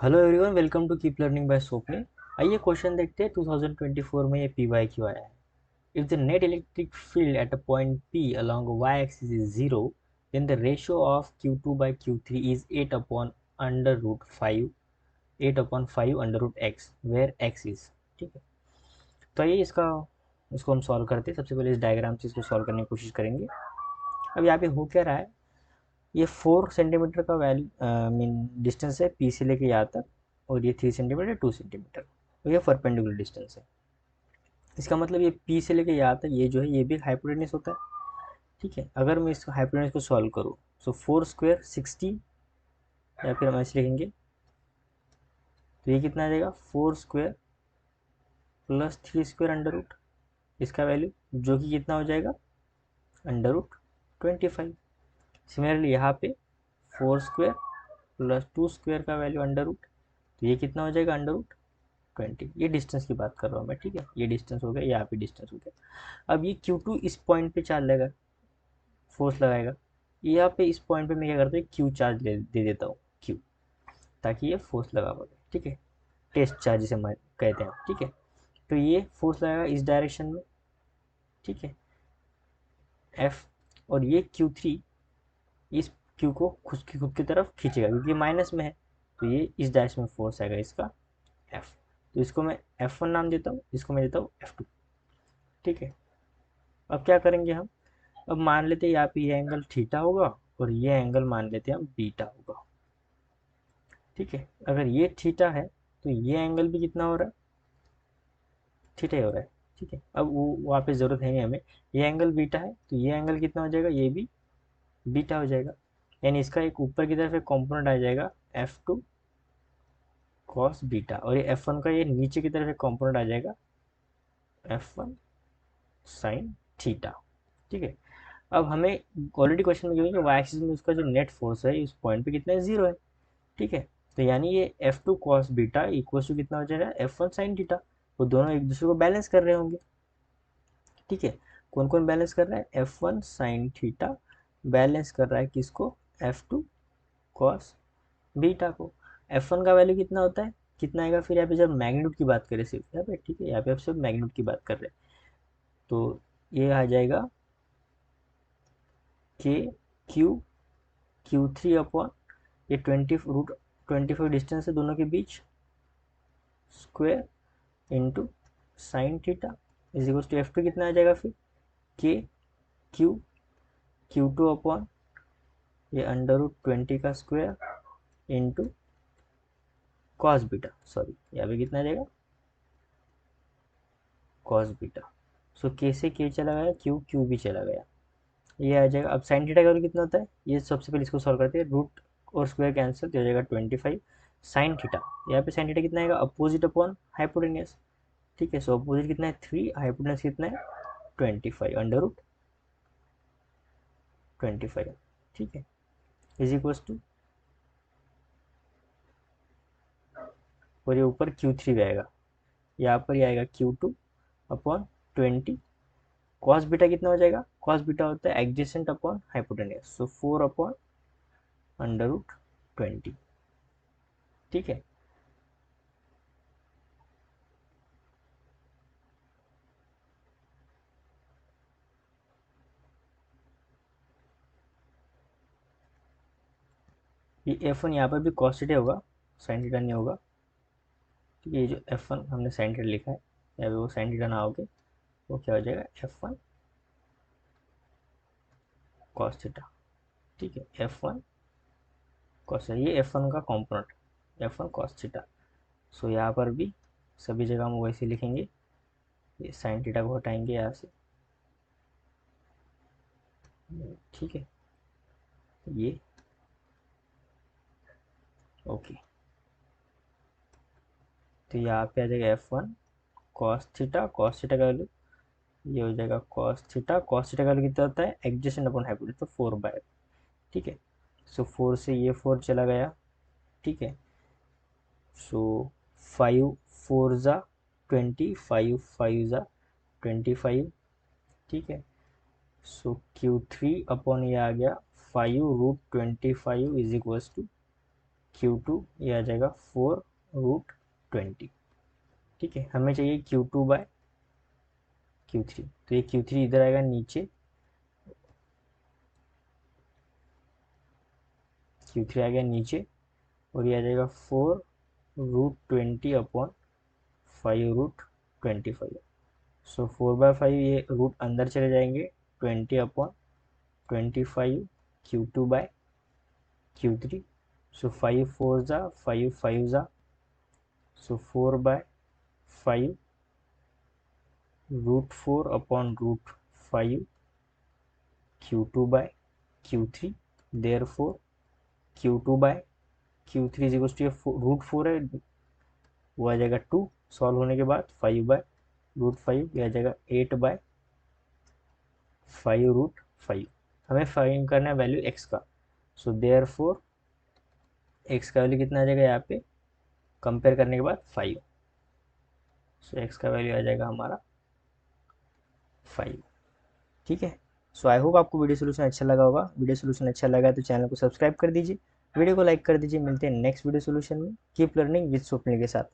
Hello everyone, welcome to keep learning by Swapne. आइए question देखते हैं 2024 में ये पी वाई क्यू आया है। If the net electric field at a point P along Y axis is zero, then the ratio of Q2/Q3 is 8/5 where X is. ठीक है, तो आइए इसको हम सॉल्व करते हैं। सबसे पहले इस डायग्राम से इसको सॉल्व करने की कोशिश करेंगे। अब यहाँ पे हो क्या रहा है, ये 4 सेंटीमीटर का वैल्यू मीन डिस्टेंस है पी से लेके यहाँ तक, और ये 3 सेंटीमीटर 2 सेंटीमीटर, और ये परपेंडिकुलर डिस्टेंस है। इसका मतलब ये पी से लेके यहाँ तक ये जो है ये भी हाइपोटेन्यूस होता है। ठीक है, अगर मैं इस हाइपोटेन्यूस को सॉल्व करूँ, सो 4 स्क्वायर 60, या फिर हम ऐसे लिखेंगे तो ये कितना आ जाएगा, 4 square plus 3 square under root, इसका वैल्यू जो कि कितना हो जाएगा, अंडर रूट 25। सिमिलरली यहाँ पे 4 स्क्वायर प्लस 2 स्क्वायर का वैल्यू अंडर रूट, तो ये कितना हो जाएगा, अंडर रूट 20। ये डिस्टेंस की बात कर रहा हूँ मैं। ठीक है, ये डिस्टेंस हो गया, यहाँ पे डिस्टेंस हो गया। अब ये Q2 इस पॉइंट पे चार्ज लेगा, फोर्स लगाएगा। यहाँ पे इस पॉइंट पे मैं क्या करता हूँ, क्यू चार्ज दे देता हूँ, क्यू, ताकि ये फोर्स लगा पाए। ठीक है, टेस्ट चार्ज जिसे कहते हैं। ठीक है, तो ये फोर्स लगाएगा इस डायरेक्शन में। ठीक है, एफ, और ये Q3 इस क्यू को खुद की तरफ खींचेगा क्योंकि माइनस में है, तो ये इस डायरेक्शन में फोर्स आएगा इसका, एफ। तो इसको मैं F1 नाम देता हूँ, इसको मैं देता हूँ F2। ठीक है, अब क्या करेंगे हम, अब मान लेते हैं यहाँ पे ये एंगल थीटा होगा, और ये एंगल मान लेते हैं हम बीटा होगा। ठीक है, अगर ये थीटा है तो ये एंगल भी कितना हो रहा है, थीटा ही हो रहा है। ठीक है, अब वो वहाँ पे ज़रूरत है नहीं हमें। ये एंगल बीटा है तो ये एंगल कितना हो जाएगा, ये भी बीटा हो जाएगा। यानी इसका एक ऊपर की तरफ एक कॉम्पोनेंट आ जाएगा F2 कॉस बीटा, और ये F1 का ये नीचे की तरफ एक कॉम्पोनेंट आ जाएगा F1 साइन थीटा। ठीक है, अब हमें ऑलरेडी क्वेश्चन में गिवन है वाई एक्सिस में उसका जो नेट फोर्स है इस पॉइंट पे कितना है, जीरो है। ठीक है, तो यानी ये F2 cos beta equal to कितना हो जाएगा, F1 साइन थीटा। वो दोनों एक दूसरे को बैलेंस कर रहे होंगे। ठीक है, कौन कौन बैलेंस कर रहा है, F1 साइन थीटा बैलेंस कर रहा है किसको, F2 कॉस बीटा को। F1 का वैल्यू कितना होता है, कितना आएगा फिर यहाँ पे जब मैग्नीट्यूड की बात करें सिर्फ यहाँ पे। ठीक है, यहाँ पे आप सिर्फ मैग्नीट्यूड की बात कर रहे हैं, तो ये आ जाएगा के क्यू Q3 अपॉन ये 20 √25 डिस्टेंस है दोनों के बीच, square into sine theta is equal to F2 कितना आ जाएगा फिर, के क्यू Q2 अपॉन ये अंडर रूट 20 का square into cos beta, sorry यहाँ पे कितना आ जाएगा, कॉस बीटा। सो के से के चला गया, क्यू क्यू भी चला गया, ये आ जाएगा। अब साइन थीटा का वैल्यू कितना होता है, ये सबसे पहले इसको सॉल्व करते हैं, रूट और स्क्वायर कैंसिल तो हो जाएगा 25 साइन थीटा। यहाँ पे साइन थीटा कितना आएगा, अपोजिट अपॉन हाइपोटेनियस। ठीक है, सो अपोजिट कितना है 3, हाइपोटेनस कितना है 25 अंडर रूट 25। ठीक है, इज इक्वल्स टू, और ये ऊपर Q3 भी आएगा, यहाँ पर ये आएगा Q2 अपॉन 20। कॉस बीटा कितना हो जाएगा, कॉस बीटा होता है एडजेसेंट अपॉन हाइपोटेनियस, सो 4/√20। ठीक है, ये F1 यहाँ पर भी कॉस थीटा होगा, साइन थीटा नहीं होगा। ठीक है, ये जो F1 हमने साइन थीटा लिखा है, यहाँ पे वो साइन थीटा ना होके वो क्या हो जाएगा, F1 कॉस थीटा। ठीक है, F1 कॉस, ये F1 का कॉम्पोनेंट, F1 कॉस थीटा। सो यहाँ पर भी सभी जगह हम वैसे लिखेंगे, ये साइन थीटा को हटाएंगे यहाँ से। ठीक है, ये ओके, तो यहाँ पे आ जाएगा F1 कॉस थीटा का वैल्यू ये हो जाएगा कॉस थीटा का वैल्यू कितना होता है, एडजेसेंट अपॉन हाइपोटेन्यूज, तो 4/। ठीक है, सो 4 से ये 4 चला गया। ठीक है, सो 5 4 ज़ा 20, 5 5 ज़ा 25। ठीक है, सो Q3 अपॉन ये आ गया 5 √25 इज इक्वल्स टू Q2 ये आ जाएगा 4√20। ठीक है, हमें चाहिए Q2/Q3, तो ये Q3 इधर आएगा नीचे, Q3 आ गया नीचे, और ये आ जाएगा 4√20/5√25। सो 4/5 ये रूट अंदर चले जाएंगे, 20/25 Q2/Q3। सो 5 4 ज़ा 5 5 ज़ा, so 4/5 √4/√5 Q2/Q3। Therefore Q2/Q3 is equals to √4 है, वो आ जाएगा 2 सॉल्व होने के बाद, 5/√5 ये आ जाएगा 8/5√5। हमें फाइंड करना है वैल्यू x का। सो देयरफॉर x का वैल्यू कितना आ जाएगा यहाँ पे, कंपेयर करने के बाद 5। सो x का वैल्यू आ जाएगा हमारा 5। ठीक है। सो आई होप आपको वीडियो सोल्यूशन अच्छा लगा होगा। वीडियो सोल्यूशन अच्छा लगा तो चैनल को सब्सक्राइब कर दीजिए, वीडियो को लाइक कर दीजिए। मिलते हैं नेक्स्ट वीडियो सोल्यूशन में। कीप लर्निंग विद स्वप्निल के साथ।